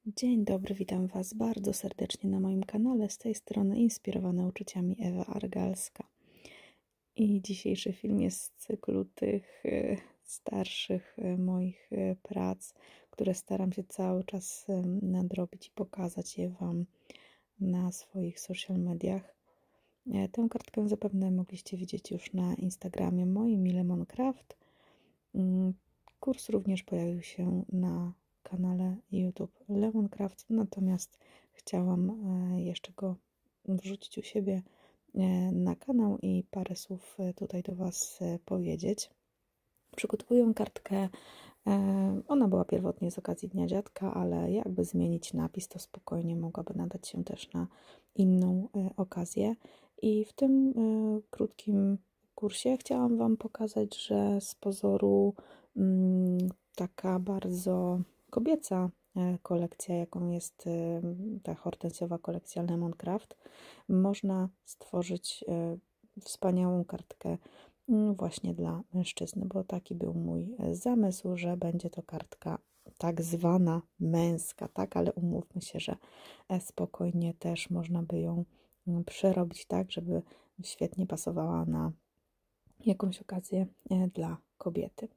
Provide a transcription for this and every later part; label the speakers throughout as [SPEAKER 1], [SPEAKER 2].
[SPEAKER 1] Dzień dobry, witam Was bardzo serdecznie na moim kanale. Z tej strony inspirowana uczuciami Ewa Argalska. I dzisiejszy film jest z cyklu tych starszych moich prac, które staram się cały czas nadrobić i pokazać je Wam na swoich social mediach. Tę kartkę zapewne mogliście widzieć już na Instagramie moim Lemoncraft. Kurs również pojawił się na kanale YouTube Lemoncraft, natomiast chciałam jeszcze go wrzucić u siebie na kanał i parę słów tutaj do Was powiedzieć. Przygotowuję kartkę, ona była pierwotnie z okazji Dnia Dziadka, ale jakby zmienić napis, to spokojnie mogłaby nadać się też na inną okazję. I w tym krótkim kursie chciałam Wam pokazać, że z pozoru taka bardzo kobieca kolekcja, jaką jest ta hortensjowa kolekcja Lemoncraft, można stworzyć wspaniałą kartkę właśnie dla mężczyzny, bo taki był mój zamysł, że będzie to kartka tak zwana męska, tak, ale umówmy się, że spokojnie też można by ją przerobić tak, żeby świetnie pasowała na jakąś okazję dla kobiety.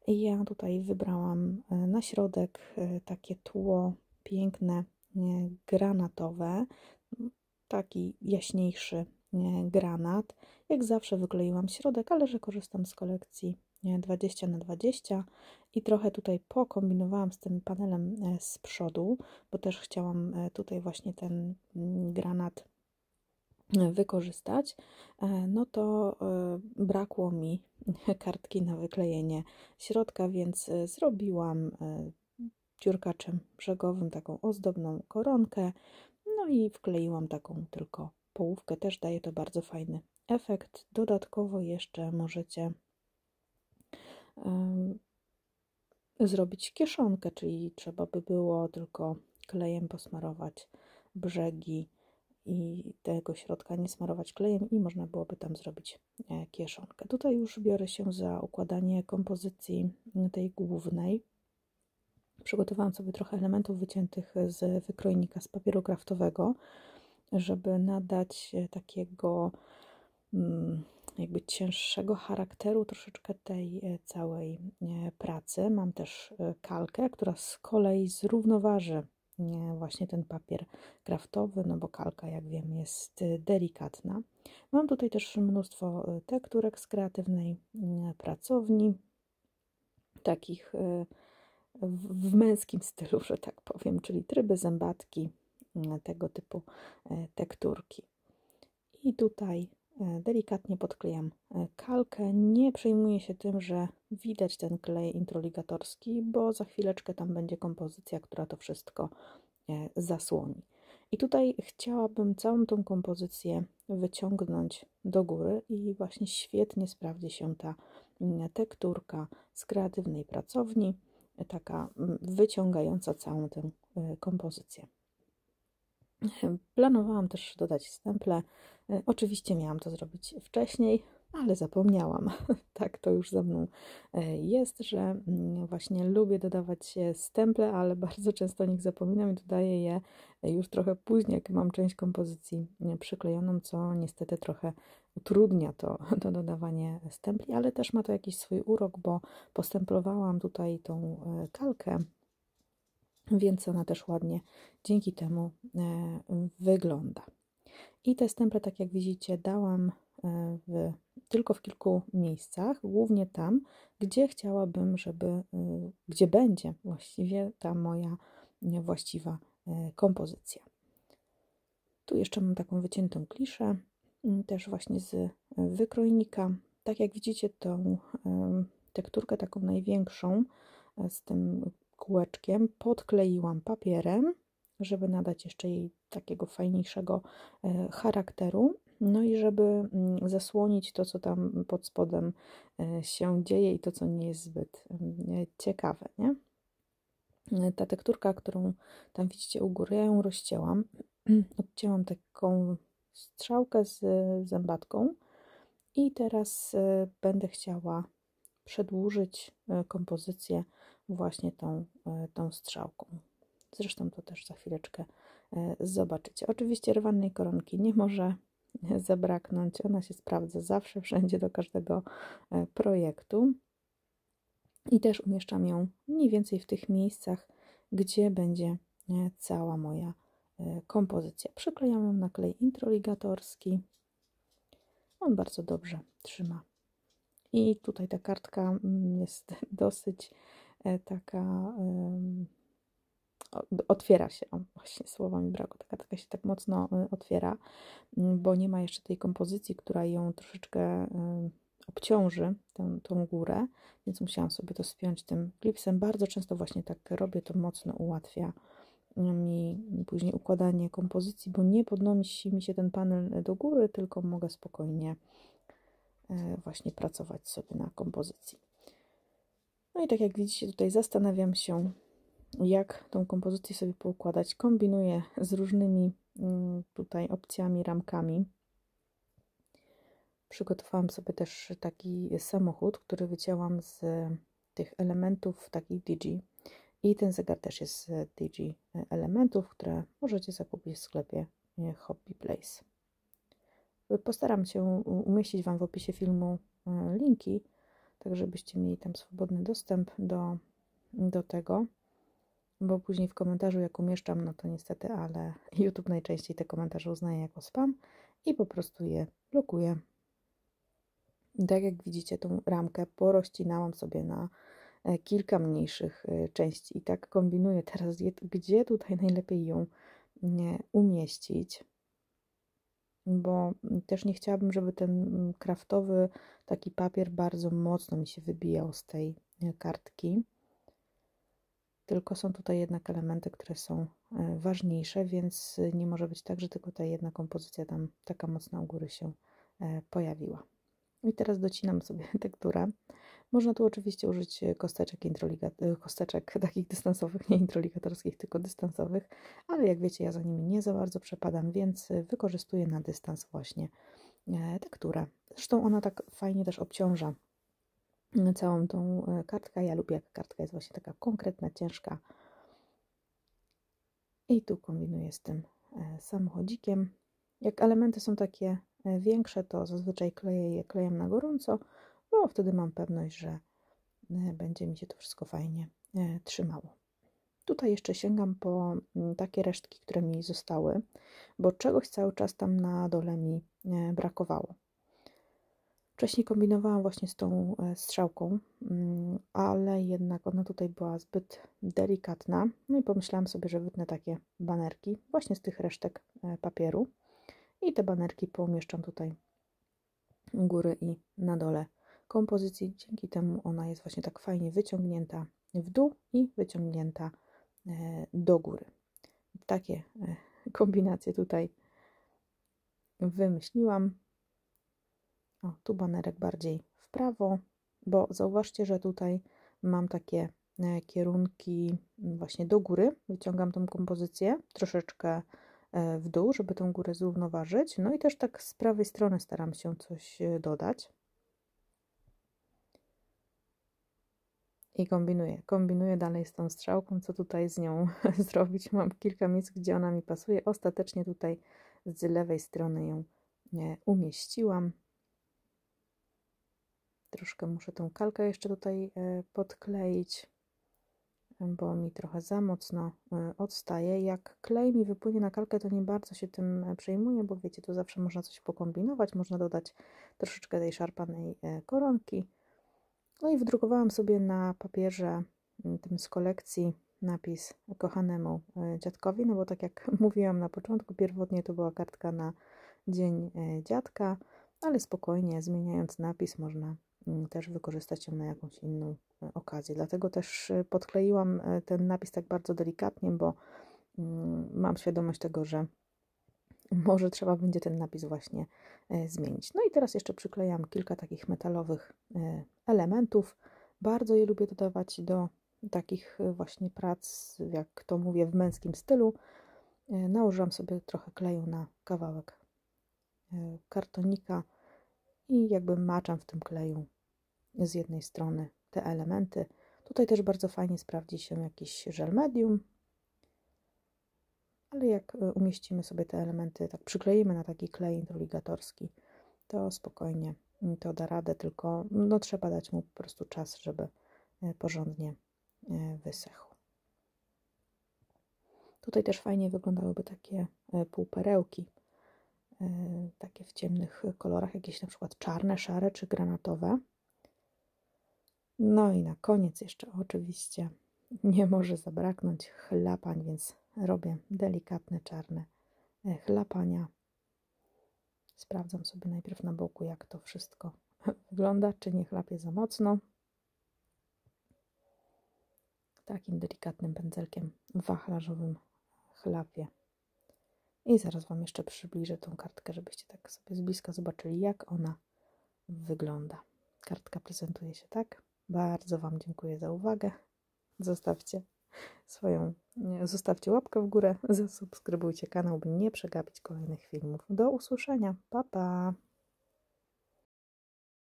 [SPEAKER 1] Ja tutaj wybrałam na środek takie tło piękne, granatowe, taki jaśniejszy granat. Jak zawsze wykleiłam środek, ale że korzystam z kolekcji 20×20 i trochę tutaj pokombinowałam z tym panelem z przodu, bo też chciałam tutaj właśnie ten granat wykorzystać, no to brakło mi kartki na wyklejenie środka, więc zrobiłam dziurkaczem brzegowym taką ozdobną koronkę, no i wkleiłam taką tylko połówkę, też daje to bardzo fajny efekt. Dodatkowo jeszcze możecie zrobić kieszonkę, czyli trzeba by było tylko klejem posmarować brzegi i tego środka nie smarować klejem i można byłoby tam zrobić kieszonkę. Tutaj już biorę się za układanie kompozycji tej głównej. Przygotowałam sobie trochę elementów wyciętych z wykrojnika, z papieru kraftowego, żeby nadać takiego jakby cięższego charakteru troszeczkę tej całej pracy. Mam też kalkę, która z kolei zrównoważy właśnie ten papier kraftowy, no bo kalka, jak wiem, jest delikatna. Mam tutaj też mnóstwo tekturek z kreatywnej pracowni, takich w męskim stylu, że tak powiem, czyli tryby, zębatki, tego typu tekturki. I tutaj delikatnie podklejam kalkę. Nie przejmuję się tym, że widać ten klej introligatorski, bo za chwileczkę tam będzie kompozycja, która to wszystko zasłoni. I tutaj chciałabym całą tą kompozycję wyciągnąć do góry i właśnie świetnie sprawdzi się ta tekturka z kreatywnej pracowni, taka wyciągająca całą tę kompozycję. Planowałam też dodać stemple. Oczywiście miałam to zrobić wcześniej, ale zapomniałam. Tak to już ze mną jest, że właśnie lubię dodawać stemple, ale bardzo często o nich zapominam i dodaję je już trochę później, jak mam część kompozycji przyklejoną, co niestety trochę utrudnia to dodawanie stempli, ale też ma to jakiś swój urok, bo postemplowałam tutaj tą kalkę, więc ona też ładnie dzięki temu wygląda. I te stemple, tak jak widzicie, dałam tylko w kilku miejscach, głównie tam, gdzie chciałabym, gdzie będzie właściwie ta moja właściwa kompozycja. Tu jeszcze mam taką wyciętą kliszę, też właśnie z wykrojnika. Tak jak widzicie, tą tekturkę taką największą z tym kółeczkiem podkleiłam papierem, żeby nadać jeszcze jej takiego fajniejszego charakteru. No i żeby zasłonić to, co tam pod spodem się dzieje i to, co nie jest zbyt ciekawe, nie? Ta tekturka, którą tam widzicie u góry, ja ją rozcięłam. Odcięłam taką strzałkę z zębatką i teraz będę chciała przedłużyć kompozycję właśnie tą strzałką. Zresztą to też za chwileczkę zobaczycie. Oczywiście rwannej koronki nie może zabraknąć. Ona się sprawdza zawsze, wszędzie, do każdego projektu. I też umieszczam ją mniej więcej w tych miejscach, gdzie będzie cała moja kompozycja. Przyklejam ją na klej introligatorski. On bardzo dobrze trzyma. I tutaj ta kartka jest dosyć taka, otwiera się, o, właśnie słowa mi brakło, ta kartka się tak mocno otwiera, bo nie ma jeszcze tej kompozycji, która ją troszeczkę obciąży, tą górę, więc musiałam sobie to spiąć tym klipsem. Bardzo często właśnie tak robię, to mocno ułatwia mi później układanie kompozycji, bo nie podnosi mi się ten panel do góry, tylko mogę spokojnie właśnie pracować sobie na kompozycji. No i tak jak widzicie, tutaj zastanawiam się, jak tą kompozycję sobie poukładać. Kombinuję z różnymi tutaj opcjami, ramkami. Przygotowałam sobie też taki samochód, który wycięłam z tych elementów takich Digi. I ten zegar też jest z Digi elementów, które możecie zakupić w sklepie Hobby Place. Postaram się umieścić Wam w opisie filmu linki, tak żebyście mieli tam swobodny dostęp do tego, bo później w komentarzu jak umieszczam, no to niestety, ale YouTube najczęściej te komentarze uznaje jako spam i po prostu je blokuje. Tak jak widzicie, tą ramkę porozcinałam sobie na kilka mniejszych części i tak kombinuję teraz, gdzie tutaj najlepiej ją umieścić, bo też nie chciałabym, żeby ten kraftowy taki papier bardzo mocno mi się wybijał z tej kartki, tylko są tutaj jednak elementy, które są ważniejsze, więc nie może być tak, że tylko ta jedna kompozycja tam taka mocna u góry się pojawiła. I teraz docinam sobie tekturę. Można tu oczywiście użyć kosteczek takich dystansowych, nie introligatorskich, tylko dystansowych, ale jak wiecie, ja za nimi nie za bardzo przepadam, więc wykorzystuję na dystans właśnie tekturę. Zresztą ona tak fajnie też obciąża całą tą kartkę. Ja lubię, jak kartka jest właśnie taka konkretna, ciężka. I tu kombinuję z tym samochodzikiem. Jak elementy są takie większe, to zazwyczaj kleję na gorąco, bo wtedy mam pewność, że będzie mi się to wszystko fajnie trzymało. Tutaj jeszcze sięgam po takie resztki, które mi zostały, bo czegoś cały czas tam na dole mi brakowało. Wcześniej kombinowałam właśnie z tą strzałką, ale jednak ona tutaj była zbyt delikatna. No i pomyślałam sobie, że wytnę takie banerki właśnie z tych resztek papieru. I te banerki poumieszczam tutaj u góry i na dole kompozycji. Dzięki temu ona jest właśnie tak fajnie wyciągnięta w dół i wyciągnięta do góry. Takie kombinacje tutaj wymyśliłam. O, tu banerek bardziej w prawo, bo zauważcie, że tutaj mam takie kierunki właśnie do góry. Wyciągam tą kompozycję troszeczkę w dół, żeby tę górę zrównoważyć. No i też tak z prawej strony staram się coś dodać. I kombinuję dalej z tą strzałką, co tutaj z nią zrobić. Mam kilka miejsc, gdzie ona mi pasuje. Ostatecznie tutaj z lewej strony ją umieściłam. Troszkę muszę tą kalkę jeszcze tutaj podkleić, bo mi trochę za mocno odstaje. Jak klej mi wypłynie na kalkę, to nie bardzo się tym przejmuję, bo wiecie, tu zawsze można coś pokombinować, można dodać troszeczkę tej szarpanej koronki. No i wydrukowałam sobie na papierze tym z kolekcji napis kochanemu dziadkowi, no bo tak jak mówiłam na początku, pierwotnie to była kartka na Dzień Dziadka, ale spokojnie zmieniając napis można też wykorzystać ją na jakąś inną okazję. Dlatego też podkleiłam ten napis tak bardzo delikatnie, bo mam świadomość tego, że może trzeba będzie ten napis właśnie zmienić. No i teraz jeszcze przyklejam kilka takich metalowych elementów. Bardzo je lubię dodawać do takich właśnie prac, jak to mówię, w męskim stylu. Nałożyłam sobie trochę kleju na kawałek kartonika i jakby maczam w tym kleju z jednej strony te elementy. Tutaj też bardzo fajnie sprawdzi się jakiś żel medium. ale jak umieścimy sobie te elementy, tak przykleimy na taki klej introligatorski, to spokojnie to da radę, tylko no, trzeba dać mu po prostu czas, żeby porządnie wysechł. Tutaj też fajnie wyglądałyby takie półperełki, takie w ciemnych kolorach, jakieś na przykład czarne, szare czy granatowe. No i na koniec jeszcze oczywiście nie może zabraknąć chlapań, więc robię delikatne czarne chlapania. Sprawdzam sobie najpierw na boku, jak to wszystko wygląda, czy nie chlapię za mocno. Takim delikatnym pędzelkiem wachlarzowym chlapię. I zaraz Wam jeszcze przybliżę tą kartkę, żebyście tak sobie z bliska zobaczyli, jak ona wygląda. Kartka prezentuje się tak. Bardzo Wam dziękuję za uwagę. Zostawcie łapkę w górę, zasubskrybujcie kanał, by nie przegapić kolejnych filmów. Do usłyszenia. Pa, pa!